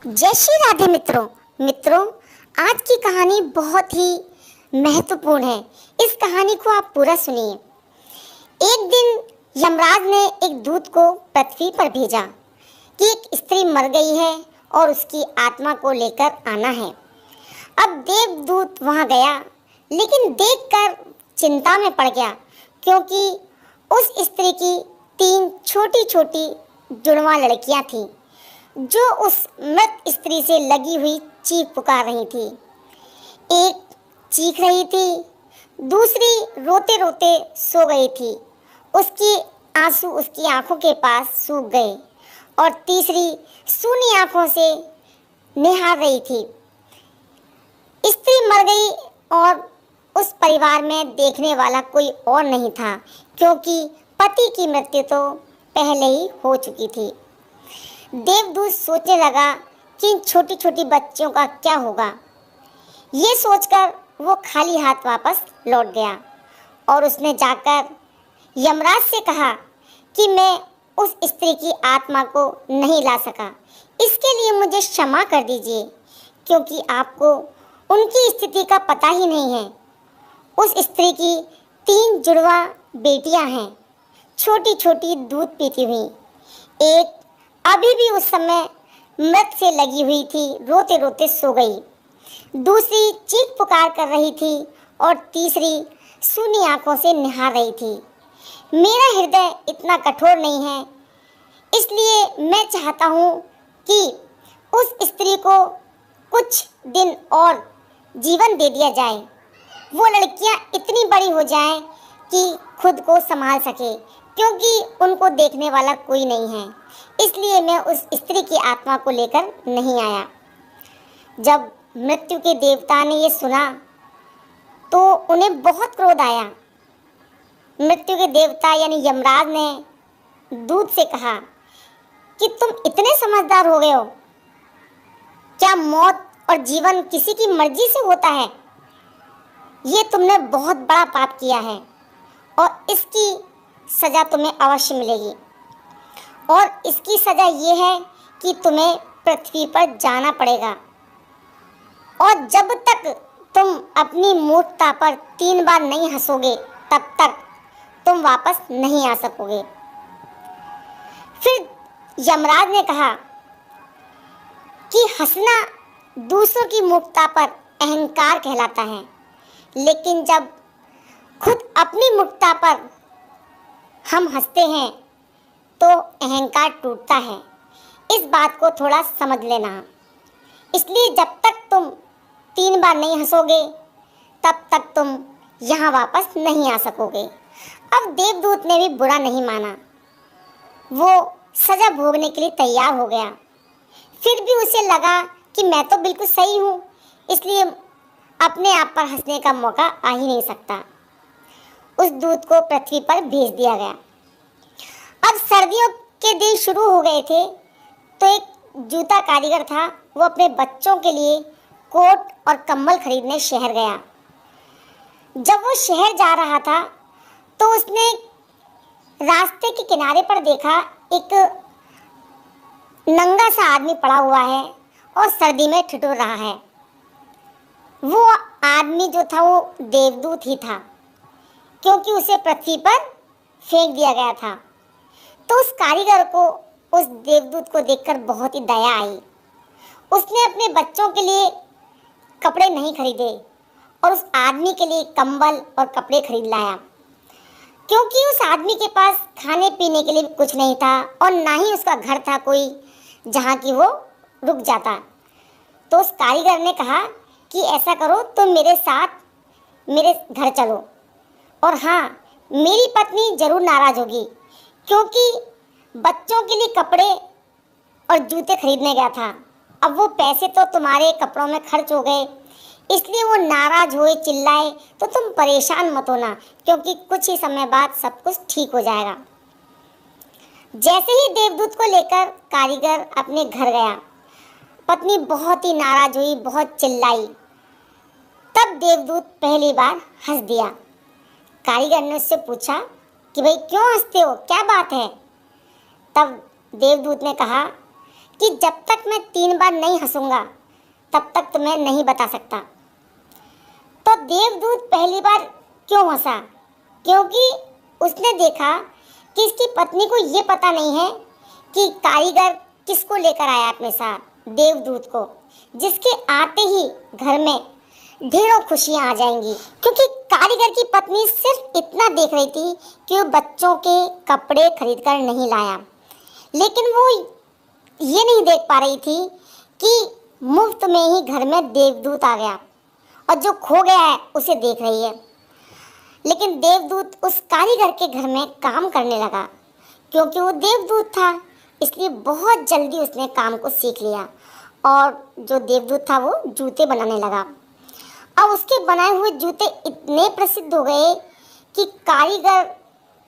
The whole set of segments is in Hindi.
जय श्री राधे मित्रों, आज की कहानी बहुत ही महत्वपूर्ण है। इस कहानी को आप पूरा सुनिए। एक दिन यमराज ने एक दूत को पृथ्वी पर भेजा कि एक स्त्री मर गई है और उसकी आत्मा को लेकर आना है। अब देवदूत वहां गया, लेकिन देखकर चिंता में पड़ गया, क्योंकि उस स्त्री की 3 छोटी छोटी जुड़वा लड़कियां थीं, जो उस मृत स्त्री से लगी हुई चीख पुकार रही थी। एक चीख रही थी, दूसरी रोते रोते सो गई थी, उसकी आंसू उसकी आंखों के पास सूख गए, और तीसरी सूनी आंखों से निहार रही थी। स्त्री मर गई और उस परिवार में देखने वाला कोई और नहीं था, क्योंकि पति की मृत्यु तो पहले ही हो चुकी थी। देवदूत सोचने लगा कि इन छोटी छोटी बच्चियों का क्या होगा। ये सोचकर वो खाली हाथ वापस लौट गया और उसने जाकर यमराज से कहा कि मैं उस स्त्री की आत्मा को नहीं ला सका, इसके लिए मुझे क्षमा कर दीजिए, क्योंकि आपको उनकी स्थिति का पता ही नहीं है। उस स्त्री की 3 जुड़वा बेटियां हैं, छोटी छोटी दूध पीती हुई। एक अभी भी उस समय मृत से लगी हुई थी, रोते रोते सो गई। दूसरी चीख पुकार कर रही थी और तीसरी सूनी आंखों से निहार रही थी। मेरा हृदय इतना कठोर नहीं है, इसलिए मैं चाहता हूँ कि उस स्त्री को कुछ दिन और जीवन दे दिया जाए। वो लड़कियाँ इतनी बड़ी हो जाएं कि खुद को संभाल सके, क्योंकि उनको देखने वाला कोई नहीं है। इसलिए मैं उस स्त्री की आत्मा को लेकर नहीं आया। जब मृत्यु के देवता ने ये सुना तो उन्हें बहुत क्रोध आया। मृत्यु के देवता यानी यमराज ने दूत से कहा कि तुम इतने समझदार हो गए हो, क्या मौत और जीवन किसी की मर्जी से होता है? ये तुमने बहुत बड़ा पाप किया है और इसकी सज़ा तुम्हें अवश्य मिलेगी। और इसकी सज़ा ये है कि तुम्हें पृथ्वी पर जाना पड़ेगा, और जब तक तुम अपनी मूर्खता पर 3 बार नहीं हंसोगे, तब तक तुम वापस नहीं आ सकोगे। फिर यमराज ने कहा कि हंसना दूसरों की मूर्खता पर अहंकार कहलाता है, लेकिन जब खुद अपनी मूर्खता पर हम हंसते हैं तो अहंकार टूटता है। इस बात को थोड़ा समझ लेना। इसलिए जब तक तुम 3 बार नहीं हंसोगे, तब तक तुम यहाँ वापस नहीं आ सकोगे। अब देवदूत ने भी बुरा नहीं माना, वो सज़ा भोगने के लिए तैयार हो गया। फिर भी उसे लगा कि मैं तो बिल्कुल सही हूँ, इसलिए अपने आप पर हंसने का मौका आ ही नहीं सकता। उस दूत को पृथ्वी पर भेज दिया गया। अब सर्दियों के दिन शुरू हो गए थे, तो एक जूता कारीगर था, वो अपने बच्चों के लिए कोट और कंबल खरीदने शहर गया। जब वो शहर जा रहा था तो उसने रास्ते के किनारे पर देखा एक नंगा सा आदमी पड़ा हुआ है और सर्दी में ठिठुर रहा है। वो आदमी जो था वो देवदूत ही था, क्योंकि उसे पृथ्वी पर फेंक दिया गया था। तो उस कारीगर को उस देवदूत को देखकर बहुत ही दया आई। उसने अपने बच्चों के लिए कपड़े नहीं खरीदे और उस आदमी के लिए कंबल और कपड़े खरीद लाया, क्योंकि उस आदमी के पास खाने पीने के लिए कुछ नहीं था और ना ही उसका घर था कोई जहाँ की वो रुक जाता। तो उस कारीगर ने कहा कि ऐसा करो, तुम मेरे साथ मेरे घर चलो, और हाँ, मेरी पत्नी जरूर नाराज होगी, क्योंकि बच्चों के लिए कपड़े और जूते खरीदने गया था। अब वो पैसे तो तुम्हारे कपड़ों में खर्च हो गए, इसलिए वो नाराज हुए, चिल्लाए। तो तुम परेशान मत होना, क्योंकि कुछ ही समय बाद सब कुछ ठीक हो जाएगा। जैसे ही देवदूत को लेकर कारीगर अपने घर गया, पत्नी बहुत ही नाराज हुई, बहुत चिल्लाई। तब देवदूत पहली बार हंस दिया। कारीगर ने उससे पूछा कि भाई क्यों हंसते हो, क्या बात है? तब देवदूत ने कहा कि जब तक मैं 3 बार नहीं हंसूंगा तब तक तुम्हें नहीं बता सकता। तो देवदूत पहली बार क्यों हंसा? क्योंकि उसने देखा कि इसकी पत्नी को ये पता नहीं है कि कारीगर किसको लेकर आया अपने साथ, देवदूत को, जिसके आते ही घर में ढेरों खुशियां आ जाएंगी। क्योंकि कारीगर की पत्नी सिर्फ इतना देख रही थी कि वो बच्चों के कपड़े खरीद कर नहीं लाया, लेकिन वो ये नहीं देख पा रही थी कि मुफ्त में ही घर में देवदूत आ गया और जो खो गया है उसे देख रही है। लेकिन देवदूत उस कारीगर के घर में काम करने लगा। क्योंकि वो देवदूत था इसलिए बहुत जल्दी उसने काम को सीख लिया और जो देवदूत था वो जूते बनाने लगा। अब उसके बनाए हुए जूते इतने प्रसिद्ध हो गए कि कारीगर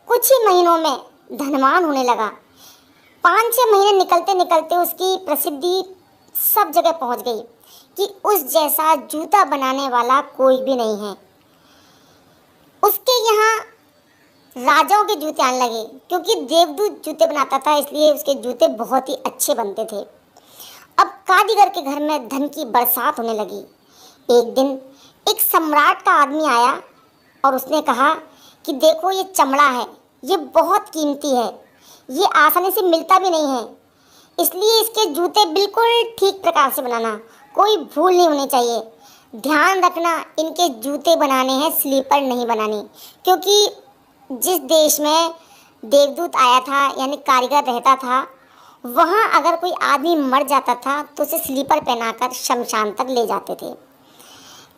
कुछ ही महीनों में धनवान होने लगा। 5-6 महीने निकलते निकलते उसकी प्रसिद्धि सब जगह पहुंच गई कि उस जैसा जूता बनाने वाला कोई भी नहीं है। उसके यहाँ राजाओं के जूते आने लगे। क्योंकि देवदूत जूते बनाता था इसलिए उसके जूते बहुत ही अच्छे बनते थे। अब कारीगर के घर में धन की बरसात होने लगी। एक दिन एक सम्राट का आदमी आया और उसने कहा कि देखो ये चमड़ा है, ये बहुत कीमती है, ये आसानी से मिलता भी नहीं है, इसलिए इसके जूते बिल्कुल ठीक प्रकार से बनाना, कोई भूल नहीं होनी चाहिए। ध्यान रखना इनके जूते बनाने हैं, स्लीपर नहीं बनाने। क्योंकि जिस देश में देवदूत आया था यानी कारीगर रहता था, वहाँ अगर कोई आदमी मर जाता था तो उसे स्लीपर पहनाकर शमशान तक ले जाते थे।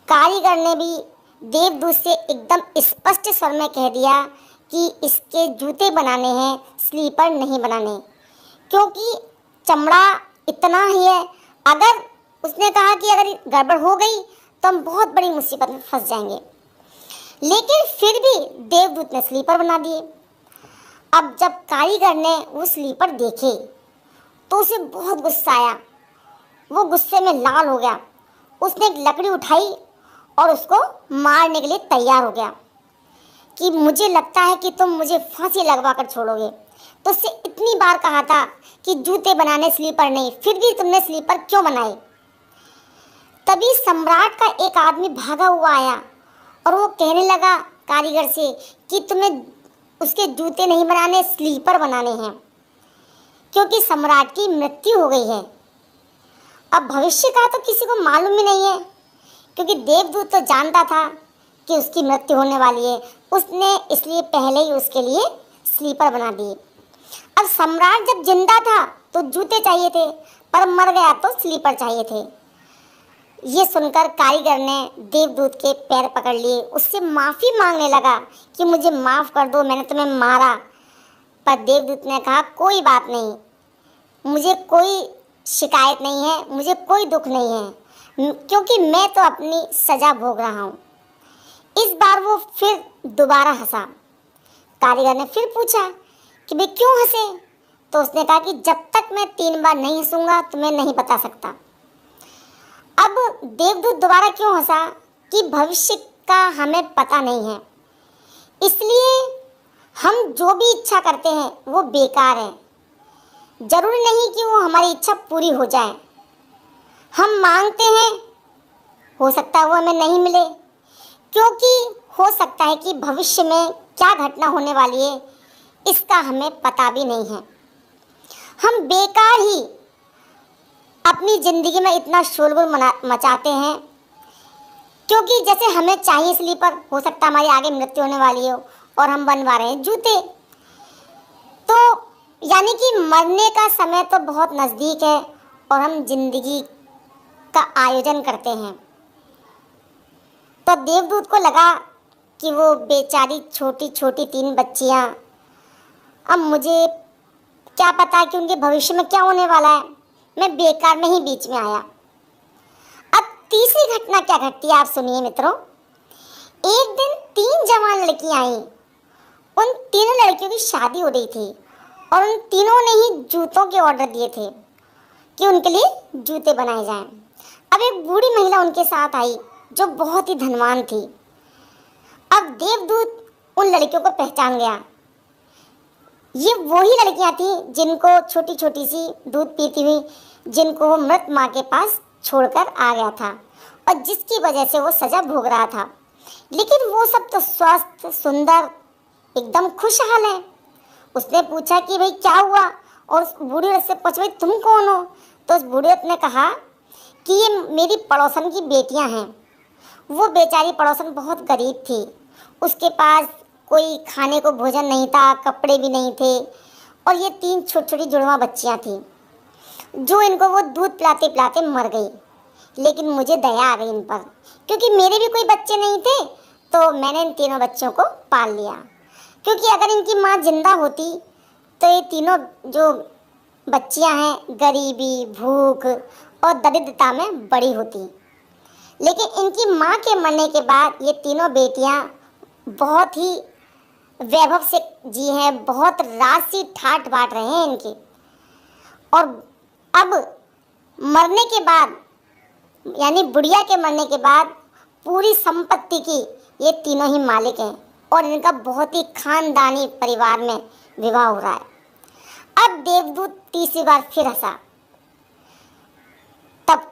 कारीगर ने भी देवदूत से एकदम स्पष्ट स्वर में कह दिया कि इसके जूते बनाने हैं, स्लीपर नहीं बनाने, क्योंकि चमड़ा इतना ही है। अगर उसने कहा कि अगर गड़बड़ हो गई तो हम बहुत बड़ी मुसीबत में फंस जाएंगे। लेकिन फिर भी देवदूत ने स्लीपर बना दिए। अब जब कारीगर ने वो स्लीपर देखे तो उसे बहुत गुस्सा आया। वो गुस्से में लाल हो गया। उसने एक लकड़ी उठाई और उसको मारने के लिए तैयार हो गया कि मुझे लगता है कि तुम मुझे फांसी लगवा कर छोड़ोगे। तो उससे इतनी बार कहा था कि जूते बनाने, स्लीपर नहीं, फिर भी तुमने स्लीपर क्यों बनाए? तभी सम्राट का एक आदमी भागा हुआ आया और वो कहने लगा कारीगर से कि तुम्हें उसके जूते नहीं बनाने, स्लीपर बनाने हैं, क्योंकि सम्राट की मृत्यु हो गई है। अब भविष्य का तो किसी को मालूम ही नहीं है, क्योंकि देवदूत तो जानता था कि उसकी मृत्यु होने वाली है। उसने इसलिए पहले ही उसके लिए स्लीपर बना दिए। अब सम्राट जब जिंदा था तो जूते चाहिए थे, पर मर गया तो स्लीपर चाहिए थे। ये सुनकर कारीगर ने देवदूत के पैर पकड़ लिए, उससे माफ़ी मांगने लगा कि मुझे माफ़ कर दो, मैंने तुम्हें मारा। पर देवदूत ने कहा कोई बात नहीं, मुझे कोई शिकायत नहीं है, मुझे कोई दुख नहीं है, क्योंकि मैं तो अपनी सज़ा भोग रहा हूँ। इस बार वो फिर दोबारा हंसा। कारीगर ने फिर पूछा कि भाई क्यों हंसे? तो उसने कहा कि जब तक मैं 3 बार नहीं हंसूंगा तुम्हें नहीं बता सकता। अब देवदूत दोबारा क्यों हंसा? कि भविष्य का हमें पता नहीं है, इसलिए हम जो भी इच्छा करते हैं वो बेकार है। जरूरी नहीं कि वो हमारी इच्छा पूरी हो जाए। हम मांगते हैं, हो सकता है वो हमें नहीं मिले, क्योंकि हो सकता है कि भविष्य में क्या घटना होने वाली है इसका हमें पता भी नहीं है। हम बेकार ही अपनी ज़िंदगी में इतना शोरगुल मचाते हैं, क्योंकि जैसे हमें चाहिए स्लीपर, हो सकता है हमारी आगे मृत्यु होने वाली हो और हम बनवा रहे हैं जूते। तो यानी कि मरने का समय तो बहुत नज़दीक है और हम जिंदगी का आयोजन करते हैं। तो देवदूत को लगा कि वो बेचारी छोटी छोटी 3 बच्चियाँ, अब मुझे क्या पता कि उनके भविष्य में क्या होने वाला है, मैं बेकार में ही बीच में आया। अब तीसरी घटना क्या घटती है आप सुनिए मित्रों। एक दिन 3 जवान लड़कियां आईं। उन तीनों लड़कियों की शादी हो रही थी और उन तीनों ने ही जूतों के ऑर्डर दिए थे कि उनके लिए जूते बनाए जाएं। अब एक बूढ़ी महिला उनके साथ आई जो बहुत ही धनवान थी। अब देवदूत उन लड़कियों को पहचान गया। ये वही लड़कियां थीं जिनको छोटी छोटी सी दूध पीती हुई जिनको वो मृत माँ के पास छोड़कर आ गया था और जिसकी वजह से वो सजा भोग रहा था। लेकिन वो सब तो स्वस्थ, सुंदर, एकदम खुशहाल है। उसने पूछा कि भाई क्या हुआ, और उस बूढ़ी औरत से पूछा भाई तुम कौन हो। तो उस बूढ़ी औरत ने कहा कि ये मेरी पड़ोसन की बेटियां हैं। वो बेचारी पड़ोसन बहुत गरीब थी, उसके पास कोई खाने को भोजन नहीं था, कपड़े भी नहीं थे, और ये 3 छोटी छोटी जुड़वा बच्चियां थी जो इनको वो दूध पिलाते पिलाते मर गई। लेकिन मुझे दया आ गई इन पर, क्योंकि मेरे भी कोई बच्चे नहीं थे, तो मैंने इन तीनों बच्चों को पाल लिया। क्योंकि अगर इनकी माँ जिंदा होती तो ये तीनों जो बच्चियां हैं गरीबी, भूख और दरिद्रता में बड़ी होती। लेकिन इनकी माँ के मरने के बाद ये तीनों बेटियां बहुत ही वैभव से जी हैं, बहुत राशि ठाट बाट रहे हैं इनकी। और अब मरने के बाद, यानी बुढ़िया के मरने के बाद, पूरी संपत्ति की ये तीनों ही मालिक हैं और इनका बहुत ही खानदानी परिवार में विवाह हो रहा है। अब देवदूत तीसरी बार फिर हंसा। तब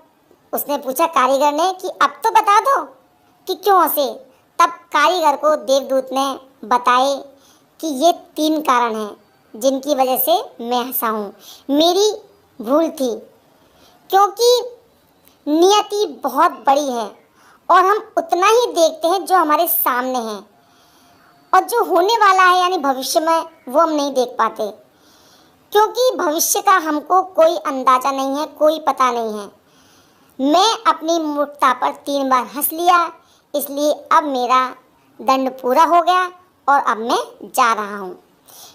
उसने पूछा कारीगर ने कि अब तो बता दो कि क्यों हंसे। तब कारीगर को देवदूत ने बताए कि ये 3 कारण हैं जिनकी वजह से मैं हंसा हूँ। मेरी भूल थी, क्योंकि नियति बहुत बड़ी है और हम उतना ही देखते हैं जो हमारे सामने है, और जो होने वाला है यानी भविष्य में वो हम नहीं देख पाते, क्योंकि भविष्य का हमको कोई अंदाजा नहीं है, कोई पता नहीं है। मैं अपनी मूर्खता पर 3 बार हंस लिया, इसलिए अब मेरा दंड पूरा हो गया और अब मैं जा रहा हूँ।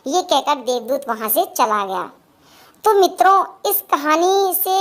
ये कहकर देवदूत वहाँ से चला गया। तो मित्रों, इस कहानी से